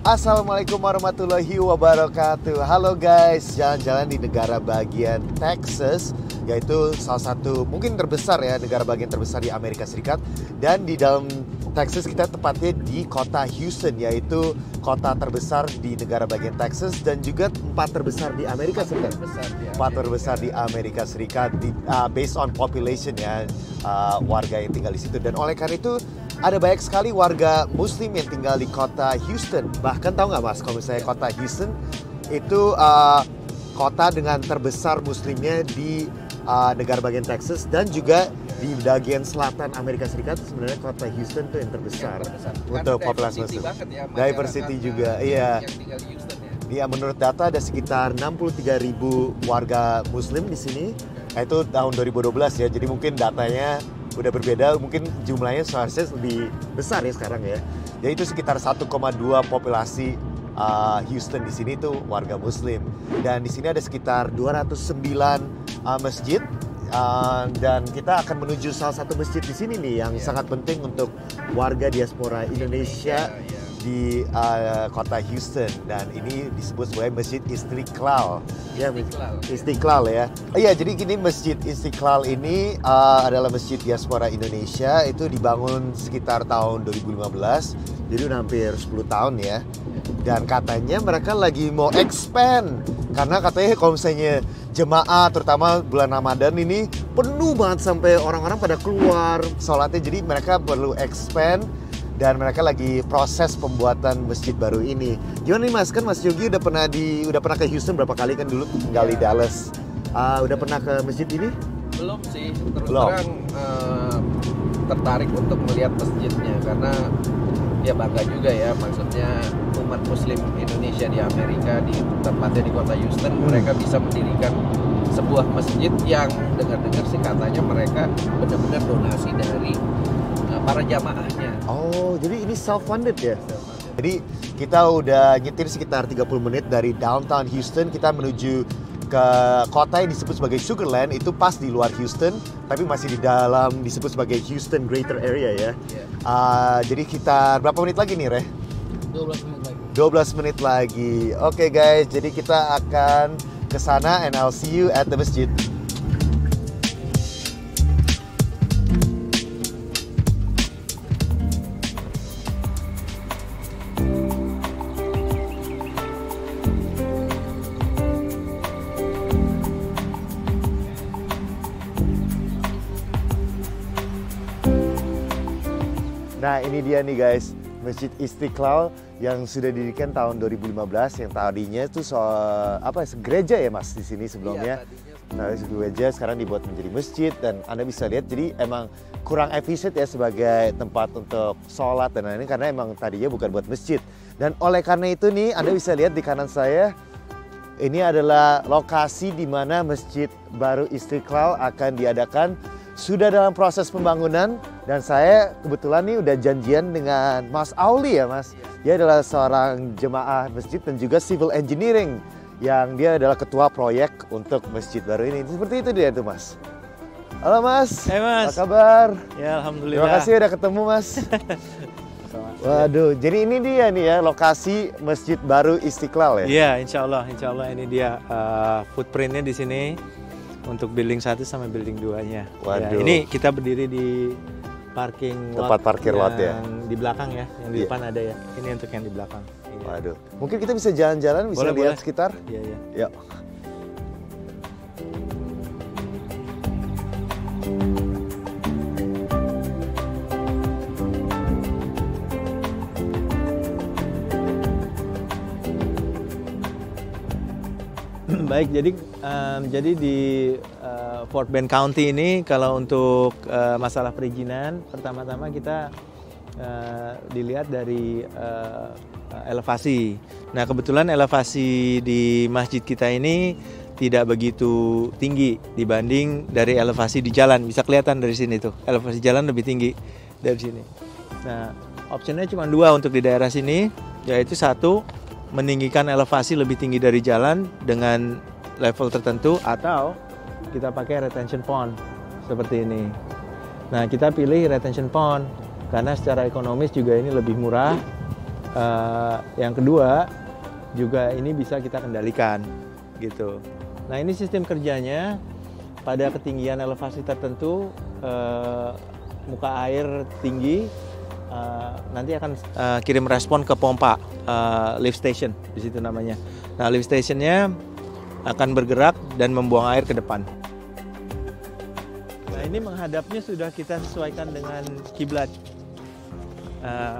Assalamualaikum warahmatullahi wabarakatuh. Halo guys, jalan-jalan di negara bagian Texas, yaitu salah satu mungkin terbesar ya, negara bagian terbesar di Amerika Serikat. Dan di dalam Texas kita tepatnya di kota Houston, yaitu kota terbesar di negara bagian Texas dan juga empat terbesar di Amerika Serikat. Empat terbesar di Amerika Serikat based on population ya, warga yang tinggal di situ. Dan oleh karena itu ada banyak sekali warga Muslim yang tinggal di kota Houston. Bahkan tahu nggak mas, kalau misalnya kota Houston itu kota dengan terbesar Muslimnya di negara bagian Texas dan juga di bagian selatan Amerika Serikat. Sebenarnya kota Houston itu yang terbesar untuk populasi Muslim. Ya, diversity juga, iya. Ya, menurut data ada sekitar 63.000 warga Muslim di sini. Itu tahun 2012 ya. Jadi mungkin datanya udah berbeda, mungkin jumlahnya seharusnya lebih besar ya sekarang ya. Yaitu sekitar 1,2 populasi Houston di sini tuh warga Muslim. Dan di sini ada sekitar 209 masjid. Dan kita akan menuju salah satu masjid di sini nih yang sangat penting untuk warga diaspora Indonesia di kota Houston, dan ini disebut sebagai Masjid Istiqlal. Ya, Istiqlal ya. Iya, jadi gini, Masjid Istiqlal ini adalah masjid diaspora Indonesia. Itu dibangun sekitar tahun 2015, jadi udah hampir 10 tahun ya. Dan katanya mereka lagi mau expand, karena katanya kalau misalnya jemaah terutama bulan Ramadan ini penuh banget sampai orang-orang pada keluar sholatnya, jadi mereka perlu expand. Dan mereka lagi proses pembuatan masjid baru ini. Gimana nih mas, kan Mas Yogi udah pernah ke Houston berapa kali kan dulu tinggal di Dallas. Udah pernah ke masjid ini? Belum sih, terus terang tertarik untuk melihat masjidnya karena ya bangga juga ya, maksudnya umat Muslim Indonesia di Amerika, di tempatnya di kota Houston, mereka bisa mendirikan sebuah masjid yang dengar-dengar sih katanya mereka benar-benar donasi dari para jamaahnya. Oh, jadi ini self-funded ya? Jadi kita udah nyetir sekitar 30 menit dari downtown Houston, kita menuju ke kota yang disebut sebagai Sugarland, itu pas di luar Houston, tapi masih di dalam disebut sebagai Houston Greater Area ya. Jadi kita berapa menit lagi nih, Reh? 12 menit lagi. 12 menit lagi. Oke guys, jadi kita akan ke sana and I'll see you at the masjid. Nah ini dia nih guys, Masjid Istiqlal yang sudah didirikan tahun 2015, yang tadinya itu gereja ya mas di sini sebelumnya. Nah gereja sekarang dibuat menjadi masjid, dan Anda bisa lihat jadi emang kurang efisien ya sebagai tempat untuk sholat dan lain-lain, karena emang tadinya bukan buat masjid. Dan oleh karena itu nih, Anda bisa lihat di kanan saya, ini adalah lokasi di mana Masjid baru Istiqlal akan diadakan. Sudah dalam proses pembangunan, dan saya kebetulan nih udah janjian dengan Mas Auli ya mas. Dia adalah seorang jemaah masjid dan juga civil engineering, yang dia adalah ketua proyek untuk masjid baru ini. Seperti itu dia tuh mas. Halo mas. Hai mas. Apa kabar? Ya alhamdulillah. Terima kasih udah ketemu mas. Waduh, jadi ini dia nih ya lokasi Masjid baru Istiqlal ya? Iya, insya Allah ini dia footprintnya di sini. Untuk building 1 sama building 2-nya. Waduh. Ya, ini kita berdiri di parking lot. Tempat parkir lot ya? Yang di belakang ya, yang di depan ada ya. Ini untuk yang di belakang. Waduh. Mungkin kita bisa jalan-jalan, bisa lihat sekitar? Iya. Yuk. Baik, jadi di Fort Bend County ini kalau untuk masalah perizinan, pertama-tama kita dilihat dari elevasi. Nah, kebetulan elevasi di masjid kita ini tidak begitu tinggi dibanding dari elevasi di jalan. Bisa kelihatan dari sini tuh, elevasi jalan lebih tinggi dari sini. Nah, optionnya cuma 2 untuk di daerah sini, yaitu 1, meninggikan elevasi lebih tinggi dari jalan dengan level tertentu, atau kita pakai retention pond seperti ini. Nah, kita pilih retention pond karena secara ekonomis juga ini lebih murah Yang kedua juga ini bisa kita kendalikan gitu. Nah ini sistem kerjanya pada ketinggian elevasi tertentu, muka air tinggi, nanti akan kirim respon ke pompa lift station di situ namanya. Nah lift stationnya akan bergerak dan membuang air ke depan. Nah ini menghadapnya sudah kita sesuaikan dengan kiblat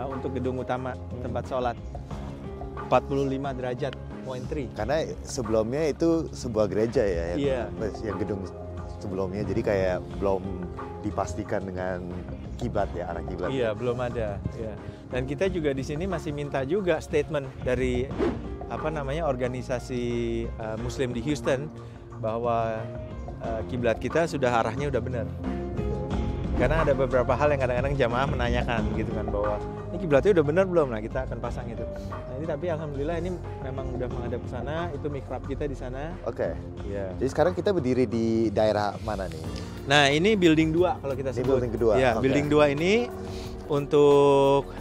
untuk gedung utama tempat sholat. 45 derajat, point 3. Karena sebelumnya itu sebuah gereja ya, Iya. yang gedung sebelumnya, jadi kayak belum dipastikan dengan kiblat ya, arah kiblat. Iya, belum ada. Ya. Dan kita juga di sini masih minta juga statement dari organisasi Muslim di Houston bahwa kiblat kita sudah arahnya udah benar. Karena ada beberapa hal yang kadang-kadang jamaah menanyakan gitu kan, bahwa ini kiblatnya udah benar belum? Nah kita akan pasang itu. Nah ini tapi alhamdulillah ini memang udah menghadap ke sana, itu mihrab kita di sana. Oke. Iya. Jadi sekarang kita berdiri di daerah mana nih? Nah ini building 2 kalau kita Ini sebut. building kedua. Ya, Oke. building 2 ini untuk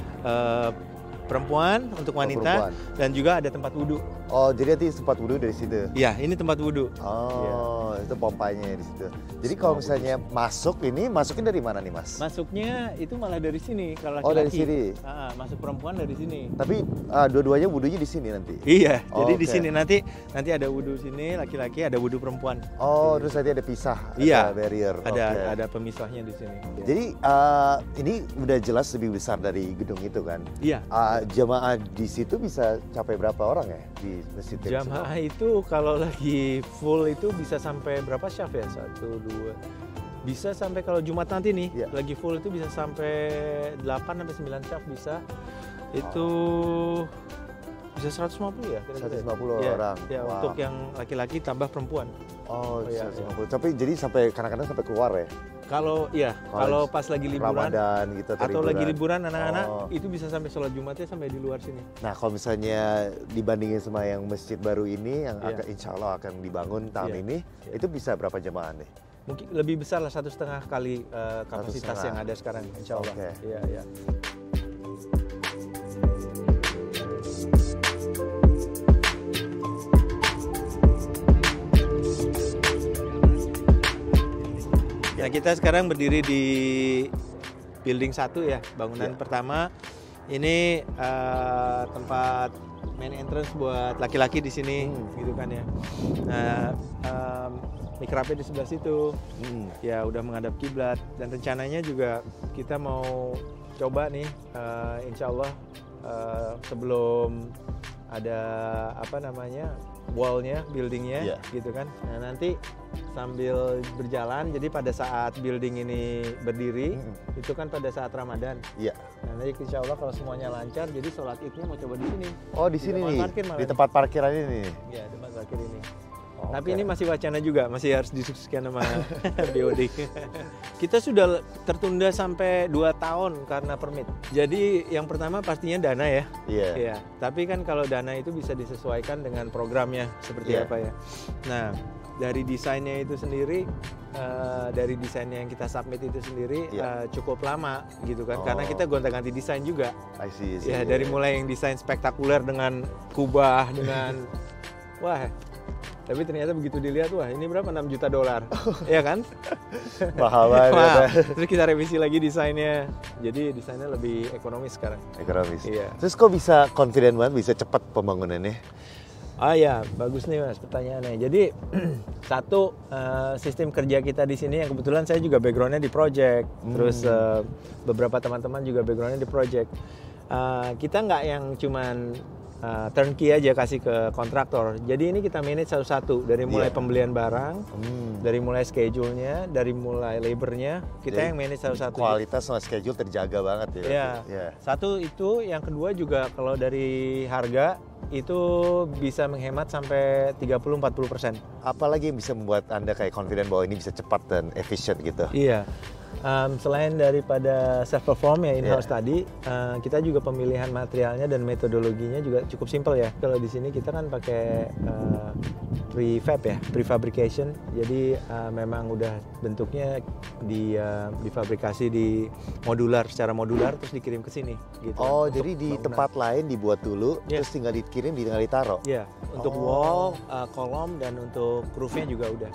perempuan, untuk wanita, perempuan. dan juga ada tempat wudhu. Oh, jadi nanti tempat wudhu dari situ. Iya, ini tempat wudhu. Oh, itu pompanya di situ. Jadi kalau misalnya masukin dari mana nih, Mas? Masuknya itu malah dari sini kalau laki-laki. Oh, dari sini. Masuk perempuan dari sini. Tapi dua-duanya wudhunya di sini nanti. Iya, Oh, jadi di oke. sini nanti ada wudhu sini laki-laki, ada wudhu perempuan. Oh, terus nanti ada pisah, Iya, ada barrier. Oke. ada pemisahnya di sini. Jadi ini udah jelas lebih besar dari gedung itu kan? Iya. Jamaah di situ bisa capai berapa orang ya di masjid? yang Jamaah itu kalau lagi full itu bisa sampai berapa syaf ya? 1, 2. Bisa sampai kalau Jumat nanti nih, Iya. lagi full itu bisa sampai 8 sampai 9 syaf bisa. Itu bisa 150 ya? kira-kira. 150 Iya, orang. Ya, Wah. untuk yang laki-laki tambah perempuan. Oh, iya, 150. Tapi jadi sampai kadang-kadang sampai keluar ya? Kalau pas lagi liburan Ramadan gitu atau lagi liburan anak-anak Oh. itu bisa sampai sholat Jumatnya sampai di luar sini. Nah, kalau misalnya dibandingin sama yang masjid baru ini yang Iya. insya Allah akan dibangun tahun Iya. ini, Iya. itu bisa berapa jemaah nih? Mungkin lebih besar lah 1,5 kali kapasitas 1,5. yang ada sekarang, insya Allah. Oke. Iya, iya. Nah, kita sekarang berdiri di building 1 ya, bangunan Iya. pertama. Ini tempat main entrance buat laki-laki di sini, gitu kan ya. Nah, mihrabnya di sebelah situ. Ya udah menghadap kiblat, dan rencananya juga kita mau coba nih, insya Allah sebelum ada wallnya, buildingnya, Iya. gitu kan. Nah nanti sambil berjalan, jadi pada saat building ini berdiri, itu kan pada saat Ramadan. Iya. Nah nanti insya Allah kalau semuanya lancar, jadi sholat idnya mau coba di sini. Oh, di sini tempat nih, parkir malah. di tempat parkiran ini. Ya tempat parkir ini. Oh, Tapi oke. ini masih wacana juga, masih harus diskusikan sama BOD. Kita sudah tertunda sampai 2 tahun karena permit. Jadi yang pertama pastinya dana ya. Iya. Iya. Tapi kan kalau dana itu bisa disesuaikan dengan programnya seperti Iya. apa ya. Nah, dari desainnya itu sendiri, dari desainnya yang kita submit itu sendiri Iya. cukup lama gitu kan. Karena Oh. kita gonta-ganti desain juga. I see. Ya dari mulai yang desain spektakuler dengan kubah dengan wah. Tapi ternyata begitu dilihat, wah ini berapa? $6 juta. Ya kan? mahal banget. Wah, terus kita revisi lagi desainnya. Jadi desainnya lebih ekonomis sekarang. Ekonomis. Iya. Terus kok bisa confident banget, bisa cepat pembangunannya? Ah ya, bagus nih Mas pertanyaannya. Jadi satu, sistem kerja kita di sini yang kebetulan saya juga backgroundnya di project. Terus beberapa teman-teman juga backgroundnya di project. Kita nggak yang cuman turnkey aja kasih ke kontraktor. Jadi ini kita manage satu-satu dari mulai Iya. pembelian barang, dari mulai schedule-nya, dari mulai labor-nya, kita Jadi, yang manage satu-satu. Kualitas sama schedule terjaga banget ya. Ya, Iya. satu itu, yang kedua juga kalau dari harga itu bisa menghemat sampai 30-40%. Apalagi yang bisa membuat Anda kayak confident bahwa ini bisa cepat dan efisien gitu? Iya. Selain daripada self perform ya in-house tadi, kita juga pemilihan materialnya dan metodologinya juga cukup simpel ya. Kalau di sini kita kan pakai prefab ya, prefabrication. Jadi memang udah bentuknya difabrikasi di modular, secara modular terus dikirim ke sini gitu. Oh, jadi di tempat lain dibuat dulu, terus tinggal dikirim, tinggal ditaruh? Iya, untuk wall, kolom dan untuk roofnya juga udah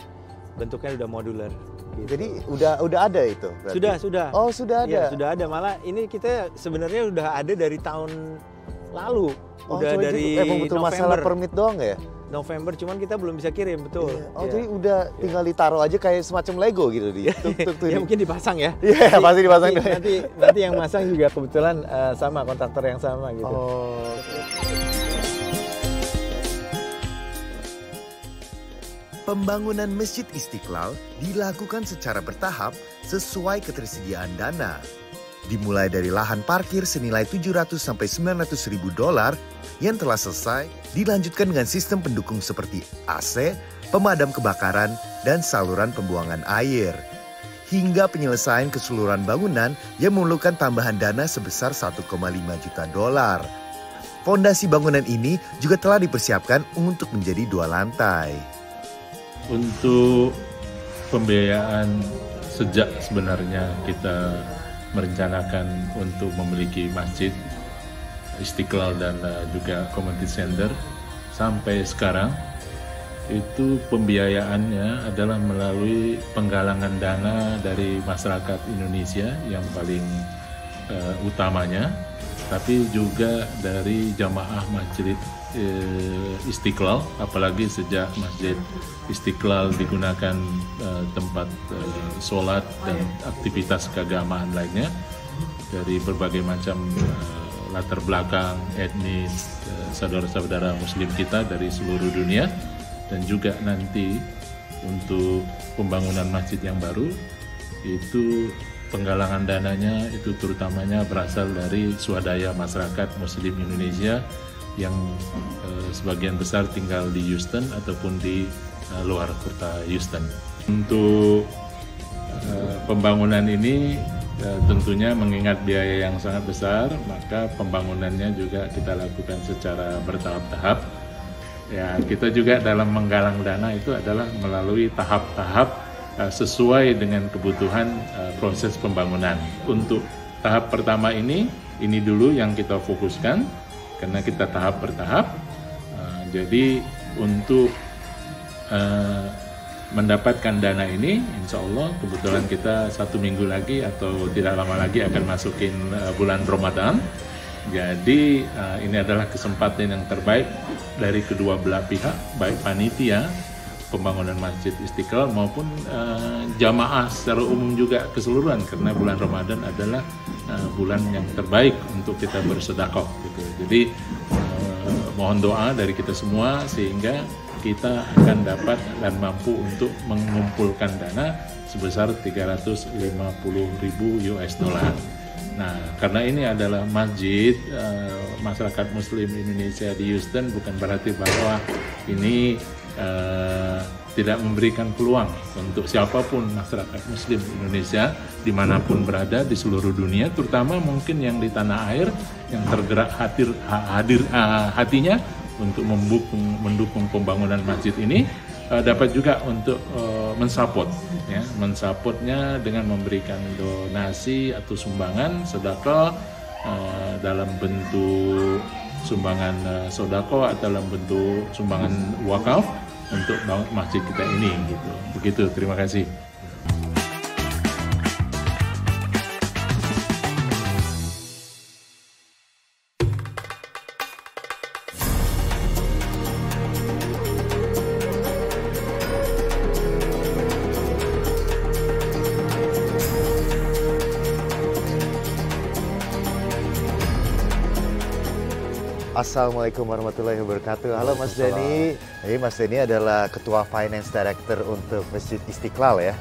bentuknya udah modular. Gitu. Jadi udah ada itu berarti? Sudah. Oh, sudah ada. Ya, sudah ada. Malah ini kita sebenarnya udah ada dari tahun lalu. Udah dari emang betul November. Masalah permit doang ya? November, cuman kita belum bisa kirim, betul. Iya. Oh, jadi udah tinggal ditaruh aja kayak semacam Lego gitu di tuk. Ya mungkin dipasang ya. Iya, pasti dipasang. Nanti yang masang juga kebetulan sama kontraktor yang sama gitu. Oh. Pembangunan Masjid Istiqlal dilakukan secara bertahap sesuai ketersediaan dana. Dimulai dari lahan parkir senilai 700 sampai 900 ribu dolar yang telah selesai, dilanjutkan dengan sistem pendukung seperti AC, pemadam kebakaran, dan saluran pembuangan air. Hingga penyelesaian keseluruhan bangunan yang memerlukan tambahan dana sebesar 1,5 juta dolar. Fondasi bangunan ini juga telah dipersiapkan untuk menjadi 2 lantai. Untuk pembiayaan sejak sebenarnya kita merencanakan untuk memiliki masjid Istiqlal dan juga community center sampai sekarang itu pembiayaannya adalah melalui penggalangan dana dari masyarakat Indonesia yang paling utamanya, tapi juga dari jamaah masjid Istiqlal, apalagi sejak Masjid Istiqlal digunakan tempat sholat dan aktivitas keagamaan lainnya dari berbagai macam latar belakang etnis saudara-saudara muslim kita dari seluruh dunia, dan juga nanti untuk pembangunan masjid yang baru itu penggalangan dananya itu terutamanya berasal dari swadaya masyarakat muslim Indonesia yang sebagian besar tinggal di Houston ataupun di luar kota Houston. Untuk pembangunan ini tentunya mengingat biaya yang sangat besar, maka pembangunannya juga kita lakukan secara bertahap-tahap. Ya, kita juga dalam menggalang dana itu adalah melalui tahap-tahap sesuai dengan kebutuhan proses pembangunan. Untuk tahap pertama ini dulu yang kita fokuskan karena kita tahap bertahap. Jadi untuk mendapatkan dana ini, insya Allah kebetulan kita 1 minggu lagi atau tidak lama lagi akan masukin bulan Ramadan. Jadi ini adalah kesempatan yang terbaik dari kedua belah pihak, baik panitia pembangunan Masjid Istiqlal maupun jamaah secara umum juga keseluruhan, karena bulan Ramadan adalah bulan yang terbaik untuk kita bersedekah gitu. Jadi mohon doa dari kita semua sehingga kita akan dapat dan mampu untuk mengumpulkan dana sebesar 350.000 US dollar. Nah, karena ini adalah masjid masyarakat Muslim Indonesia di Houston, bukan berarti bahwa ini tidak memberikan peluang untuk siapapun masyarakat Muslim Indonesia dimanapun berada di seluruh dunia, terutama mungkin yang di tanah air yang tergerak hatinya untuk mendukung pembangunan masjid ini, dapat juga untuk mensupportnya dengan memberikan donasi atau sumbangan sedekah dalam bentuk sumbangan sodako atau dalam bentuk sumbangan wakaf untuk bangun masjid kita ini gitu. Begitu, terima kasih. Assalamualaikum warahmatullahi wabarakatuh. Halo Mas Denny. Mas Denny adalah Ketua Finance Director untuk Masjid Istiqlal ya.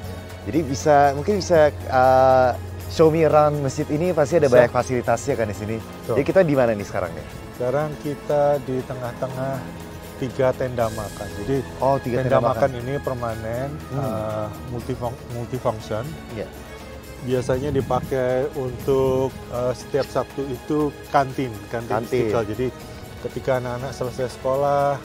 Jadi mungkin bisa show me around masjid ini, pasti ada banyak fasilitasnya kan di sini. Jadi kita di mana nih sekarang nih? Sekarang kita di tengah-tengah 3 tenda makan. Jadi 3 tenda makan ini permanen, multifunction. Iya. Biasanya dipakai untuk setiap Sabtu itu kantin Istiqlal. Jadi ketika anak-anak selesai sekolah,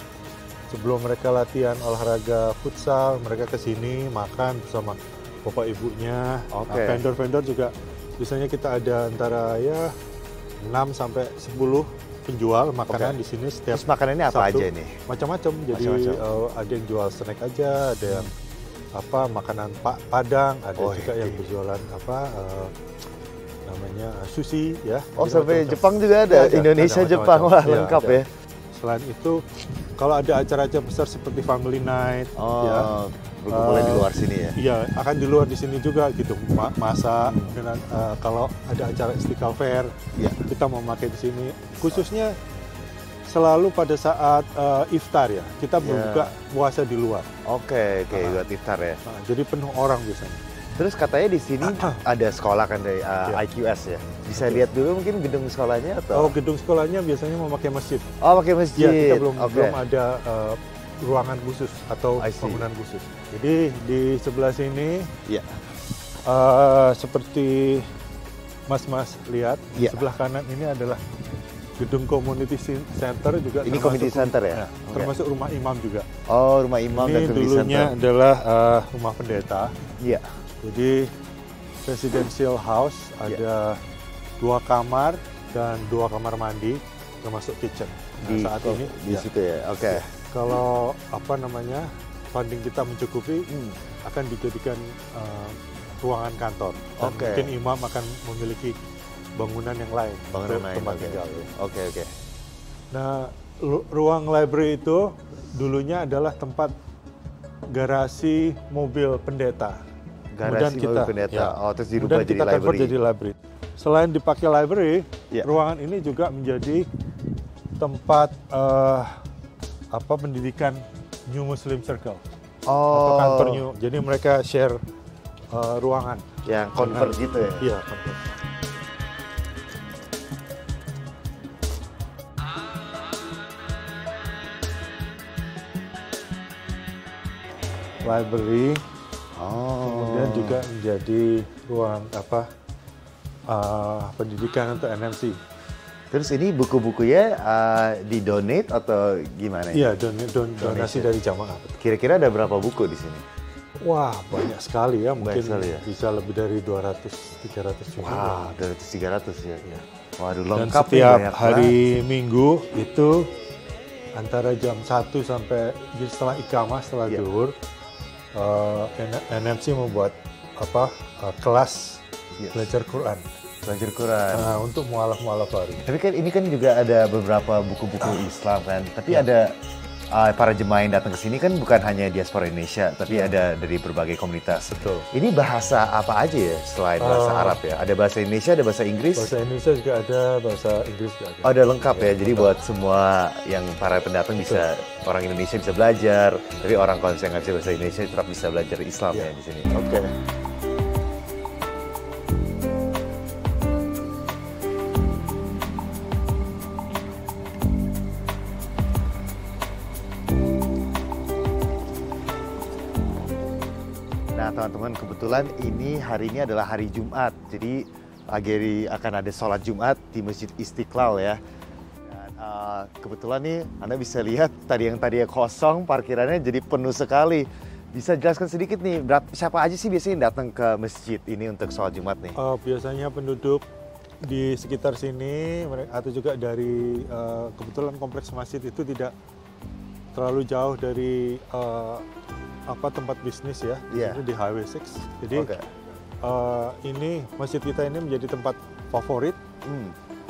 sebelum mereka latihan olahraga futsal, mereka ke sini makan bersama bapak ibunya. Oke. Vendor-vendor juga biasanya kita ada antara 6 sampai 10 penjual makanan di sini setiap Terus makanannya apa Sabtu. aja nih? Macam-macam. Jadi ada yang jual snack aja, ada yang makanan Padang, ada juga yang berjualan namanya sushi ya. Oh, Jadi sampai macam-macam. Jepang juga ada. Indonesia, ada Jepang, macam-macam. wah lengkap ada. ya. Selain itu, kalau ada acara-acara besar seperti family night, Berkumpulnya di luar sini ya. Iya, akan di luar di sini juga gitu. Masak dengan kalau ada acara Istiqlal Fair, kita mau pakai di sini. Khususnya selalu pada saat iftar ya, kita berbuka puasa di luar. Oke, buat iftar ya. Jadi penuh orang biasanya. Terus katanya di sini ada sekolah kan dari IQS ya. Bisa lihat dulu mungkin gedung sekolahnya atau? Oh, gedung sekolahnya biasanya memakai masjid. Oh, pakai masjid. Ya, kita belum ada ruangan khusus atau bangunan khusus. Jadi di sebelah sini, seperti Mas lihat, di sebelah kanan ini adalah gedung community center juga. Ini community center ya? Termasuk rumah imam juga. Oh, rumah imam dan community center. Ini dulunya adalah rumah pendeta. Iya. Jadi residential house ada 2 kamar dan 2 kamar mandi termasuk kitchen. Saat ini di situ ya. Oke. Kalau funding kita mencukupi, akan dijadikan ruangan kantor. Dan mungkin imam akan memiliki bangunan yang lain. Tempat tinggal. Oke. Nah, ruang library itu dulunya adalah tempat garasi mobil pendeta. Garasi mobil pendeta. Terus dirubah jadi library. Jadi library. Selain dipakai library, ruangan ini juga menjadi tempat pendidikan New Muslim Circle atau kantor New. Jadi mereka share ruangan. Yang convert gitu ya? Iya, convert. Library. Kemudian juga menjadi ruang pendidikan untuk NMC. Terus ini buku-bukunya didonate atau gimana? Iya, donasi dari jamaah. Kira-kira ada berapa buku di sini? Wah, banyak sekali ya. Mungkin sekali ya? bisa lebih dari 200-300 juga. Wah, 200-300 ya? Waduh, Dan lengkap setiap nih, hari Minggu itu antara jam 1 sampai setelah iqamah, setelah zuhur, NMC membuat kelas belajar Quran. Untuk mualaf-mualaf baru. Tapi kan ini kan juga ada beberapa buku-buku Islam kan. Tapi ada para jemaah yang datang ke sini kan bukan hanya diaspora Indonesia, tapi ada dari berbagai komunitas. Betul. Ini bahasa apa aja ya selain bahasa Arab ya? Ada bahasa Indonesia, ada bahasa Inggris? Bahasa Indonesia juga ada, bahasa Inggris juga ada. Ada lengkap ya. Jadi buat semua yang para pendatang bisa, orang Indonesia bisa belajar. Tapi orang kalau misalnya nggak bisa bahasa Indonesia tetap bisa belajar Islam ya di sini. Oke. Nah teman-teman, kebetulan hari ini adalah hari Jumat, jadi akan ada sholat Jumat di Masjid Istiqlal ya. Dan kebetulan nih Anda bisa lihat yang tadinya kosong, parkirannya jadi penuh sekali. Bisa jelaskan sedikit nih, siapa aja sih biasanya yang datang ke masjid ini untuk sholat Jumat nih? Biasanya penduduk di sekitar sini atau juga dari kebetulan kompleks masjid itu tidak terlalu jauh dari tempat bisnis ya, ini di Highway 6. Jadi ini masjid kita ini menjadi tempat favorit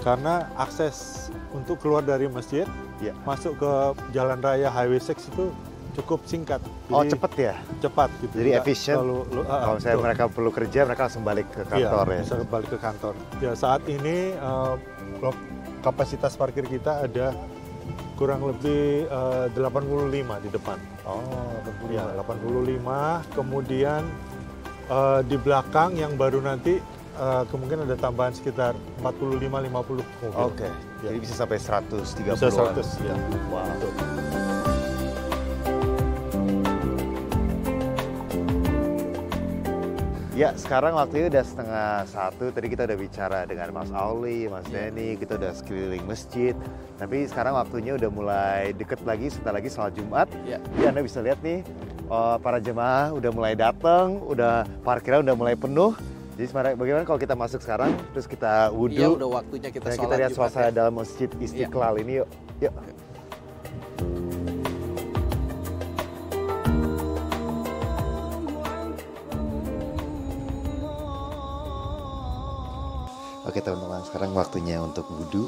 karena akses untuk keluar dari masjid masuk ke jalan raya Highway 6 itu cukup singkat. Jadi, cepat ya? Cepat gitu. Jadi efisien. Kalau misalnya mereka perlu kerja, mereka langsung balik ke kantor ya? Bisa balik ke kantor. Ya saat ini kapasitas parkir kita ada kurang lebih 85 di depan. Oh, 85. Ya, 85. Kemudian di belakang yang baru nanti kemungkinan ada tambahan sekitar 45-50 mobil. Oke. Jadi bisa sampai 130 Bisa 100 ya. Wow. Betul. Ya, sekarang waktunya udah 12:30. Tadi kita udah bicara dengan Mas Auli, Mas Denny, kita udah sekeliling masjid. Tapi sekarang waktunya udah mulai deket lagi, sebentar lagi sholat Jumat. Jadi Anda bisa lihat nih, para jemaah udah mulai datang, udah parkiran udah mulai penuh. Jadi bagaimana kalau kita masuk sekarang, terus kita wudhu. Iya, udah waktunya kita sholat. Kita lihat Jumat suasana ya. dalam Masjid Istiqlal ini yuk. Yuk. Oke teman-teman, sekarang waktunya untuk wudhu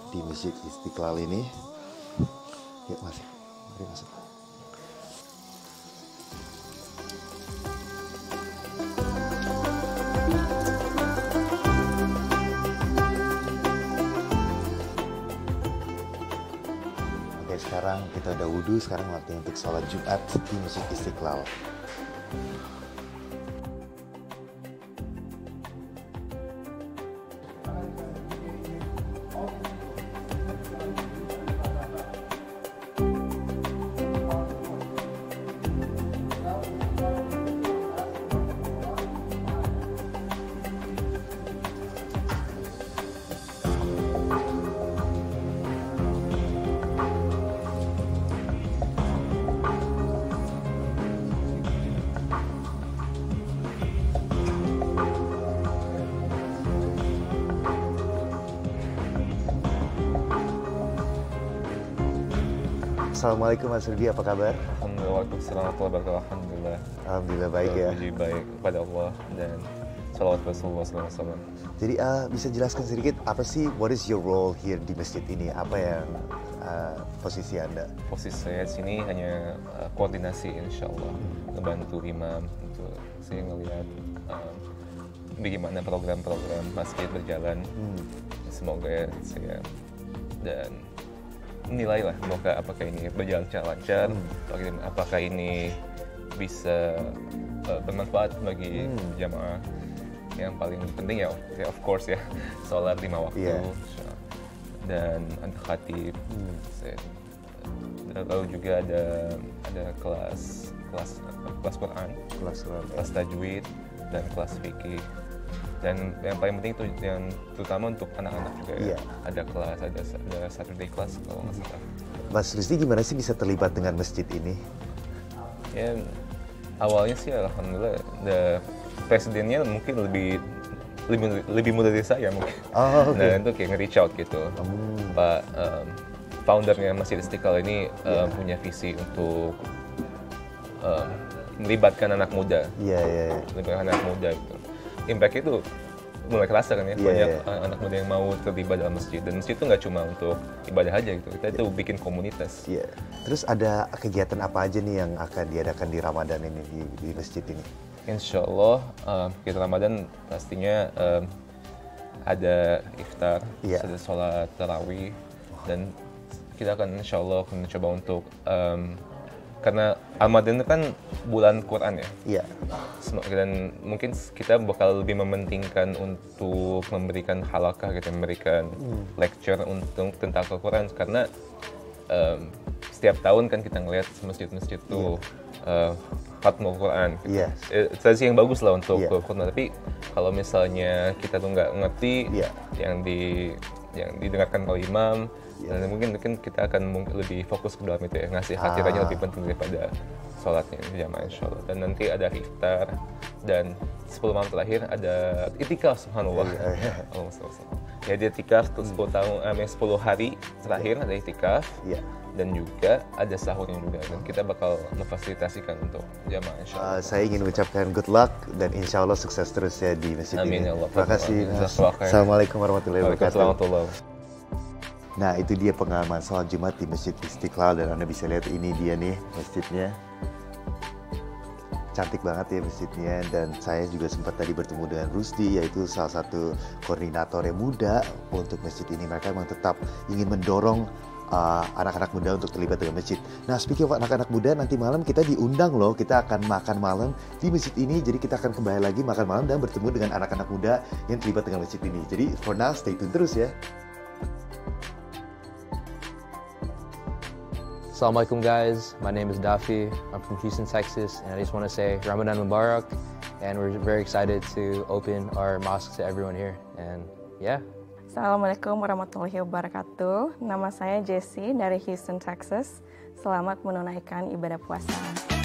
di Masjid Istiqlal ini. Yuk masuk, mari masuk. Oke, sekarang kita udah wudhu, sekarang waktunya untuk sholat Jumat di Masjid Istiqlal. Assalamualaikum Mas Rudi, apa kabar? Alhamdulillah, waalaikumsalam warahmatullahi wabarakatuh. Alhamdulillah. Alhamdulillah baik ya. Puji baik kepada Allah dan salawat Rasulullah SAW. Jadi bisa jelaskan sedikit apa sih, what is your role here di masjid ini? Apa yang posisi Anda? Posisi saya di sini hanya koordinasi, insya Allah, membantu imam untuk saya ngelihat bagaimana program-program masjid berjalan. Semoga ya saya dan nilai lah, apakah ini berjalan secara lancar, apakah ini bisa bermanfaat bagi jamaah. Yang paling penting ya of course ya, sholat 5 waktu, dan ada khatib, lalu juga ada kelas Quran, kelas tajwid, dan kelas fikih. Dan yang paling penting itu yang terutama untuk anak-anak juga ya. Ada kelas, ada Saturday class kalau nggak salah. Mas Rusdi gimana sih bisa terlibat dengan masjid ini? Ya awalnya sih alhamdulillah presidennya mungkin lebih muda dari saya mungkin. Nah itu kayak nge-reach out gitu. Pak foundernya Masjid Istiqlal ini punya visi untuk melibatkan anak muda. Melibatkan anak muda gitu. Impact itu mulai kerasa kan ya, banyak anak muda yang mau terlibat dalam masjid, dan masjid itu nggak cuma untuk ibadah aja gitu, kita itu bikin komunitas. Terus ada kegiatan apa aja nih yang akan diadakan di Ramadan ini di masjid ini? Insya Allah kita Ramadan pastinya ada iftar, ada sholat tarawih, dan kita akan insya Allah mencoba untuk karena Ramadan itu kan bulan Quran ya. Dan mungkin kita bakal lebih mementingkan untuk memberikan halakah, gitu, memberikan lecture untuk tentang Al-Quran, karena setiap tahun kan kita ngelihat masjid-masjid tuh khatmul Quran. Gitu. Tradisi yang bagus lah untuk Quran, tapi kalau misalnya kita tuh nggak ngerti yang didengarkan oleh imam, dan mungkin kita akan lebih fokus ke dalam itu ya, ngasih hadirannya lebih penting daripada sholatnya jamaah insya Allah. Dan nanti ada iftar, dan 10 malam terakhir ada itikaf, subhanallah. Ya dia itikaf 10 hari terakhir ada itikaf, dan juga ada sahurnya juga, dan kita bakal memfasilitasikan untuk jamaah insya Allah. Saya ingin mengucapkan good luck dan insya Allah sukses terus ya di masjid ini. Amin ya Allah. Terima kasih. Assalamualaikum warahmatullahi wabarakatuh. Nah itu dia pengalaman sholat Jumat di Masjid Istiqlal, dan Anda bisa lihat ini dia nih masjidnya. Cantik banget ya masjidnya, dan saya juga sempat tadi bertemu dengan Rusdi, yaitu salah satu koordinator yang muda untuk masjid ini. Mereka memang tetap ingin mendorong anak-anak muda untuk terlibat dengan masjid. Nah, speaking of anak-anak muda, nanti malam kita diundang loh, kita akan makan malam di masjid ini. Jadi kita akan kembali lagi makan malam dan bertemu dengan anak-anak muda yang terlibat dengan masjid ini. Jadi for now stay tune terus ya. Assalamualaikum guys, my name is Dafi. I'm from Houston, Texas, and I just want to say Ramadan Mubarak and we're very excited to open our mosque to everyone here. And yeah. Assalamualaikum warahmatullahi wabarakatuh. Nama saya Jessie dari Houston, Texas. Selamat menunaikan ibadah puasa.